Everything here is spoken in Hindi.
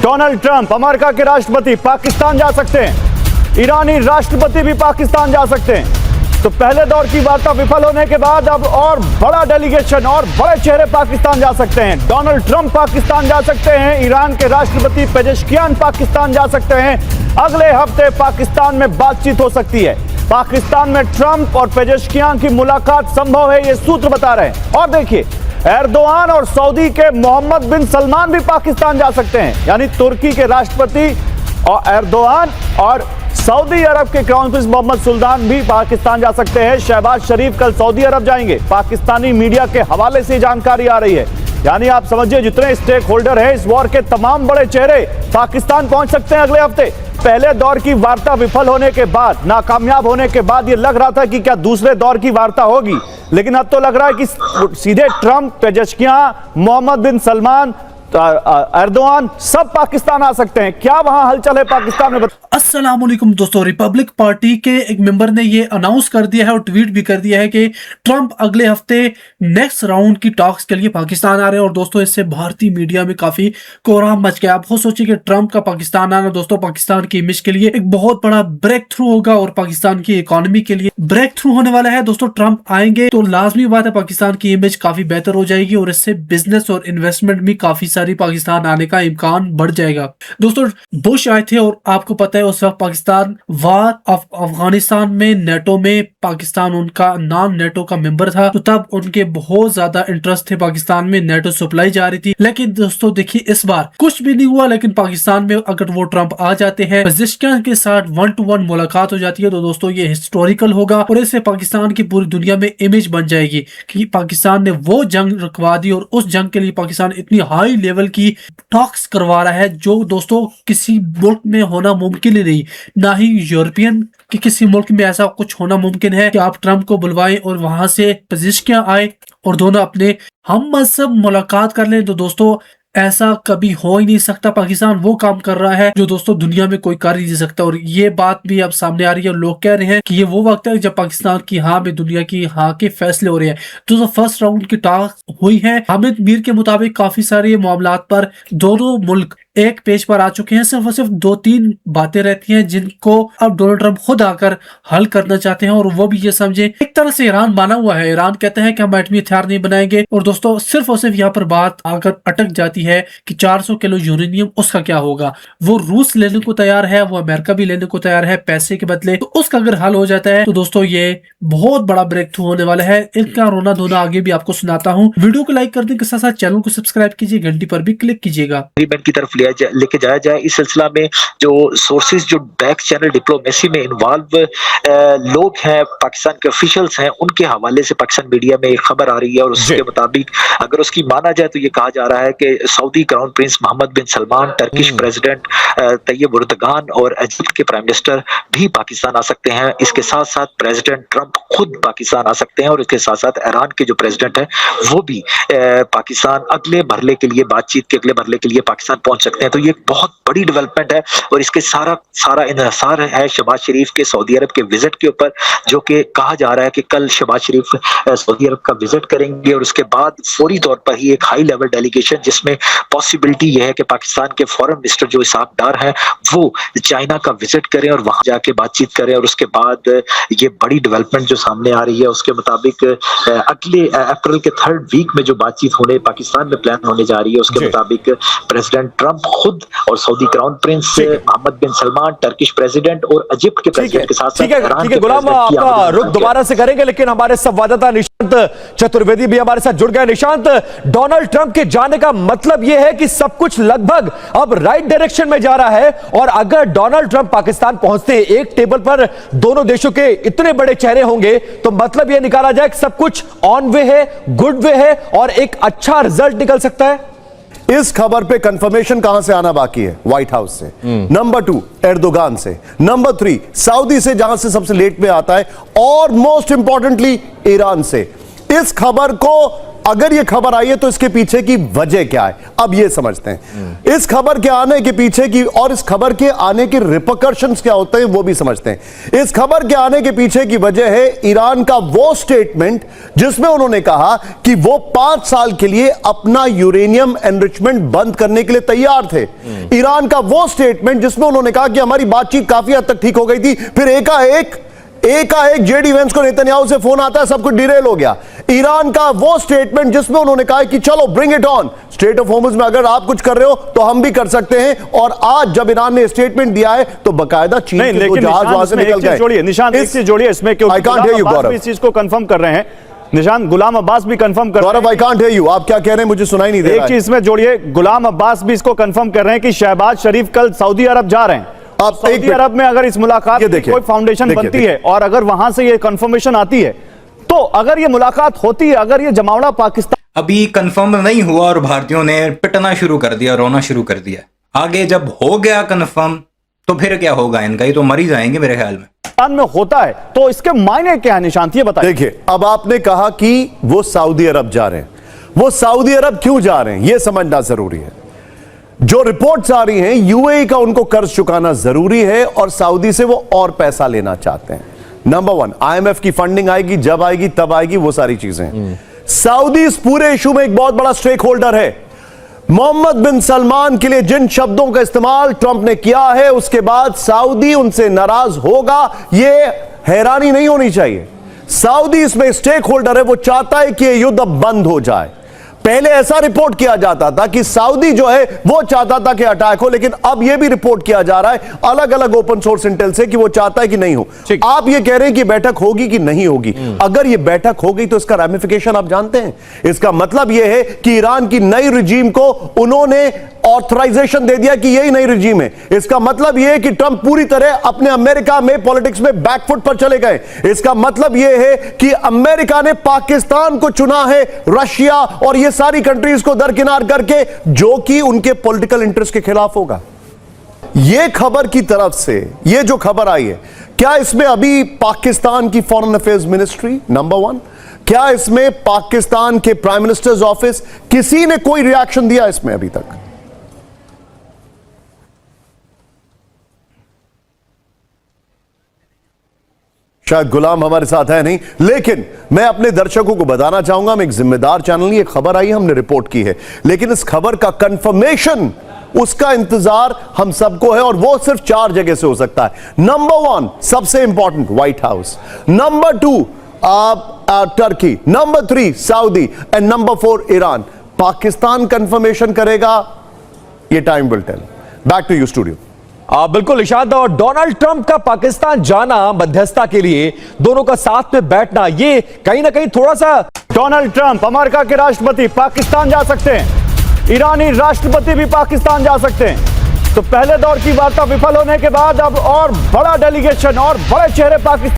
डोनाल्ड ट्रंप अमेरिका के राष्ट्रपति पाकिस्तान जा सकते हैं, ईरानी राष्ट्रपति भी पाकिस्तान जा सकते हैं। तो पहले दौर की वार्ता विफल होने के बाद अब और बड़ा डेलीगेशन और बड़े चेहरे पाकिस्तान जा सकते हैं। डोनाल्ड ट्रंप पाकिस्तान जा सकते हैं, ईरान के राष्ट्रपति पेजेश्कियान पाकिस्तान जा सकते हैं। अगले हफ्ते पाकिस्तान में बातचीत हो सकती है। पाकिस्तान में ट्रंप और पेजेश्कियान की मुलाकात संभव है, ये सूत्र बता रहे हैं। और देखिए, एर्दोआन और सऊदी के मोहम्मद बिन सलमान भी पाकिस्तान जा सकते हैं, यानी तुर्की के राष्ट्रपति और एर्दोआन और सऊदी अरब के क्राउन प्रिंस मोहम्मद सुल्तान भी पाकिस्तान जा सकते हैं। शहबाज शरीफ कल सऊदी अरब जाएंगे, पाकिस्तानी मीडिया के हवाले से जानकारी आ रही है। यानी आप समझिए, जितने स्टेक होल्डर हैं इस वॉर के तमाम बड़े चेहरे पाकिस्तान पहुंच सकते हैं अगले हफ्ते। पहले दौर की वार्ता विफल होने के बाद, नाकामयाब होने के बाद, ये लग रहा था कि क्या दूसरे दौर की वार्ता होगी, लेकिन अब तो लग रहा है कि सीधे Trump, Pezeshkian, Mohammad bin Salman, Erdogan सब पाकिस्तान आ सकते हैं। क्या वहां हलचल है पाकिस्तान में? अस्सलाम वालेकुम दोस्तों, रिपब्लिक पार्टी के एक मेंबर ने ये अनाउंस कर दिया है और ट्वीट भी कर दिया है कि ट्रंप अगले हफ्ते नेक्स्ट राउंड की टॉक्स के लिए पाकिस्तान आ रहे हैं। और दोस्तों, इससे भारतीय मीडिया में काफी कोहराम मच गया। आप खुद सोचिए कि ट्रंप का पाकिस्तान आना दोस्तों पाकिस्तान की इमेज के लिए एक बहुत बड़ा ब्रेक थ्रू होगा और पाकिस्तान की इकोनॉमी के लिए ब्रेक थ्रू होने वाला है। दोस्तों, ट्रंप आएंगे तो लाजमी बात है पाकिस्तान की इमेज काफी बेहतर हो जाएगी और इससे बिजनेस और इन्वेस्टमेंट भी काफी सारी पाकिस्तान आने का इम्कान बढ़ जाएगा। दोस्तों, बुश आए थे और आपको पता है उस वक्त पाकिस्तान वार अफगानिस्तान में नेटो में पाकिस्तान उनका नॉन नेटो का मेंबर था, तो तब उनके बहुत ज्यादा इंटरेस्ट थे पाकिस्तान में, नेटो सप्लाई जा रही थी। लेकिन दोस्तों देखिए, इस बार कुछ भी नहीं हुआ। लेकिन पाकिस्तान में अगर वो ट्रंप आ जाते हैं, पेजेश्कियान के साथ 1-to-1 मुलाकात हो जाती है, तो दोस्तों ये हिस्टोरिकल होगा और इससे पाकिस्तान की पूरी दुनिया में इमेज बन जाएगी कि पाकिस्तान ने वो जंग रुकवा दी और उस जंग के लिए पाकिस्तान इतनी हाई लेवल की टॉक्स करवा रहा है जो दोस्तों किसी मुल्क में होना मुमकिन ही नहीं, ना ही यूरोपियन कि किसी मुल्क में ऐसा कुछ होना मुमकिन है कि आप ट्रंप को बुलवाएं और वहां से पेजेश्कियान आए और दोनों अपने हम मजहब मुलाकात कर लें। तो दोस्तों ऐसा कभी हो ही नहीं सकता। पाकिस्तान वो काम कर रहा है जो दोस्तों दुनिया में कोई कर ही नहीं सकता और ये बात भी अब सामने आ रही है। लोग कह रहे हैं कि ये वो वक्त है जब पाकिस्तान की हाँ में दुनिया की हाँ के फैसले हो रहे हैं। दोस्तों, फर्स्ट राउंड की टॉक हुई है। हामिद मीर के मुताबिक काफी सारे मामलात पर दोनों मुल्क एक पेज पर आ चुके हैं। सिर्फ और सिर्फ 2-3 बातें रहती हैं जिनको अब डोनाल्ड ट्रंप खुद आकर हल करना चाहते हैं और वो भी ये समझे। एक तरह से ईरान माना हुआ है, ईरान कहते हैं कि हम एटमी हथियार नहीं बनाएंगे और दोस्तों सिर्फ और सिर्फ यहाँ पर बात आकर अटक जाती है कि 400 किलो यूरेनियम उसका क्या होगा। वो रूस लेने को तैयार है, वो अमेरिका भी लेने को तैयार है पैसे के बदले। तो उसका अगर हल हो जाता है तो दोस्तों ये बहुत बड़ा ब्रेक थ्रू होने वाला है। इनका रोना धोना आगे भी आपको सुनाता हूँ। वीडियो को लाइक कर दें के साथ साथ चैनल को सब्सक्राइब कीजिए, घंटी पर भी क्लिक कीजिएगा। की तरफ लेके जाया जाए। इस सिलसिला में जो सोर्सेज, जो बैक चैनल डिप्लोमेसी में इन्वॉल्व लोग हैं, पाकिस्तान के ऑफिशियल्स हैं, उनके हवाले से पाकिस्तान मीडिया में एक खबर आ रही है और उसके मुताबिक अगर उसकी माना जाए तो ये कहा जा रहा है कि Saudi crown prince Mohammed bin Salman, Turkish president Tayyip Erdogan और इजिप्ट के प्राइम मिनिस्टर भी पाकिस्तान आ सकते हैं। इसके साथ साथ प्रेसिडेंट ट्रंप खुद पाकिस्तान आ सकते हैं और इसके साथ साथ ईरान के जो प्रेसिडेंट है वो भी पाकिस्तान अगले मरहले के लिए, बातचीत के अगले मरहले के लिए पाकिस्तान पहुंच सकते हैं। तो ये बहुत बड़ी डेवलपमेंट है और इसके सारा इन्हिसार है शहबाज शरीफ के सऊदी अरब के विजिट के ऊपर, जो कि कहा जा रहा है कि कल शहबाज शरीफ सऊदी अरब का विजिट करेंगे और उसके बाद फौरी तौर पर ही एक हाई लेवल डेलीगेशन, जिसमें पॉसिबिलिटी यह है कि पाकिस्तान के फॉरेन मिनिस्टर जो इसाक डार हैं वो चाइना का विजिट करें और वहां जाके बातचीत करें। और उसके बाद ये बड़ी डेवलपमेंट जो सामने आ रही है उसके मुताबिक अगले अप्रैल के 3rd वीक में जो बातचीत होने पाकिस्तान में प्लान होने जा रही है उसके मुताबिक प्रेसिडेंट ट्रंप खुद और Saudi crown prince Mohammed bin Salman, Turkish president और इजिप्ट के प्रेसिडेंट के साथ ठीक है गुलाम, आपका रुख दोबारा से करेंगे, लेकिन हमारे संवाददाता निशांत चतुर्वेदी भी हमारे साथ जुड़ गए। निशांत, डोनाल्ड ट्रंप के जाने का मतलब यह है कि सब कुछ लगभग अब राइट डायरेक्शन में जा रहा है और अगर डोनाल्ड ट्रंप पाकिस्तान पहुंचते हैं, एक टेबल पर दोनों देशों के इतने बड़े चेहरे होंगे, तो मतलब यह निकाला जाए कि सब कुछ ऑन वे है, गुड वे है और एक अच्छा रिजल्ट निकल सकता है। इस खबर पे कंफर्मेशन कहां से आना बाकी है? व्हाइट हाउस से। नंबर 2 एर्दोगान से। नंबर 3 सऊदी से, जहां से सबसे लेट में आता है, और मोस्ट इंपॉर्टेंटली ईरान से। इस खबर को अगर ये खबर आई है तो इसके पीछे की वजह क्या है, अब ये समझते हैं। इस खबर के आने के पीछे की और इस खबर के आने के रिपरकशंस क्या होते हैं वो भी समझते हैं। इस खबर के आने के पीछे की वजह है ईरान का वो स्टेटमेंट जिसमें उन्होंने कहा कि वो 5 साल के लिए अपना यूरेनियम एनरिचमेंट बंद करने के लिए तैयार थे। ईरान का वो स्टेटमेंट जिसमें उन्होंने कहा कि हमारी बातचीत काफी हद तक ठीक हो गई थी, फिर एकाएक जेडी वेंस को नेतन्याहू से फोन आता है, सब कुछ डिरेल हो गया। ईरान का वो स्टेटमेंट जिसमें उन्होंने कहा कि चलो bring it on, straight of Hormuz में अगर आप कुछ कर रहे हो तो हम भी कर सकते हैं। और आज जब ईरान ने स्टेटमेंट दिया है तो बकायदा चीन के दो जहाज वहां से निकल गए। निशान एक चीज जोड़िए इसमें, आई कांट हियर यू गौरव, इस चीज को कंफर्म कर रहे हैं। निशान गुलाम अब्बास भी कंफर्म कर रहे हैं। गौरव आई कांट हियर यू, आप क्या कह रहे हैं मुझे सुनाई नहीं दे रहा है। एक चीज में जोड़िए, गुलाम अब्बास भी इसको कंफर्म कर रहे हैं कि शहबाज शरीफ कल सऊदी अरब जा रहे हैं। आप सऊदी अरब में अगर इस मुलाकात की कोई फाउंडेशन बनती है और अगर वहां से ये कंफर्मेशन आती है तो अगर ये मुलाकात होती है, अगर ये जमावड़ा पाकिस्तान अभी कंफर्म नहीं हुआ और भारतीयों ने पिटना शुरू कर दिया, रोना शुरू कर दिया। आगे जब हो गया कंफर्म तो फिर क्या होगा इनका, ये तो मर ही जाएंगे मेरे ख्याल में होता है तो इसके मायने क्या है निशांत, ये बताइए। देखिए, अब आपने कहा कि वो सऊदी अरब जा रहे हैं, वो सऊदी अरब क्यों जा रहे हैं ये समझना जरूरी है। जो रिपोर्ट्स आ रही हैं यूएई का उनको कर्ज चुकाना जरूरी है और सऊदी से वो और पैसा लेना चाहते हैं। नंबर 1, आईएमएफ की फंडिंग आएगी, जब आएगी तब आएगी, वो सारी चीजें। सऊदी इस पूरे इशू में एक बहुत बड़ा स्टेक होल्डर है। मोहम्मद बिन सलमान के लिए जिन शब्दों का इस्तेमाल ट्रंप ने किया है उसके बाद सऊदी उनसे नाराज होगा, ये हैरानी नहीं होनी चाहिए। सऊदी इसमें स्टेक होल्डर है, वो चाहता है कि यह युद्ध अब बंद हो जाए। पहले ऐसा रिपोर्ट किया जाता था कि सऊदी जो है वो चाहता था कि अटैक हो, लेकिन अब यह भी रिपोर्ट किया जा रहा है अलग अलग ओपन सोर्स इंटेल से कि वो चाहता है कि नहीं हो। आप ये कह रहे हैं कि बैठक होगी कि नहीं होगी। अगर ये बैठक हो गई तो इसका रैमिफिकेशन आप जानते हैं। इसका मतलब यह है कि ईरान की नई रिजीम को उन्होंने ऑथराइजेशन दे दिया कि यही नई रिजीम है। इसका मतलब यह है कि ट्रंप पूरी तरह अपने अमेरिका में पॉलिटिक्स में बैकफुट पर चले गए। इसका मतलब यह है कि अमेरिका ने पाकिस्तान को चुना है, रशिया और ये सारी कंट्रीज को दरकिनार करके, जो कि उनके पॉलिटिकल इंटरेस्ट के खिलाफ होगा। यह खबर की तरफ से यह जो खबर आई है, क्या इसमें अभी पाकिस्तान की फॉरेन अफेयर्स मिनिस्ट्री नंबर 1, क्या इसमें पाकिस्तान के प्राइम मिनिस्टर्स ऑफिस, किसी ने कोई रिएक्शन दिया इसमें अभी तक? शायद गुलाम हमारे साथ है नहीं, लेकिन मैं अपने दर्शकों को बताना चाहूंगा, हम एक जिम्मेदार चैनल, ये खबर आई हमने रिपोर्ट की है, लेकिन इस खबर का कंफर्मेशन, उसका इंतजार हम सबको है और वो सिर्फ 4 जगह से हो सकता है। नंबर 1 सबसे important White House, number 2 Turkey, number 3 Saudi and number 4 Iran. Pakistan confirmation करेगा, ये time will tell. Back to you studio. बिल्कुल इशाद, और डोनाल्ड ट्रंप का पाकिस्तान जाना मध्यस्थता के लिए, दोनों का साथ में बैठना, ये कहीं ना कहीं थोड़ा सा। डोनाल्ड ट्रंप अमेरिका के राष्ट्रपति पाकिस्तान जा सकते हैं, ईरानी राष्ट्रपति भी पाकिस्तान जा सकते हैं। तो पहले दौर की वार्ता विफल होने के बाद अब और बड़ा डेलीगेशन और बड़े चेहरे पाकिस्तान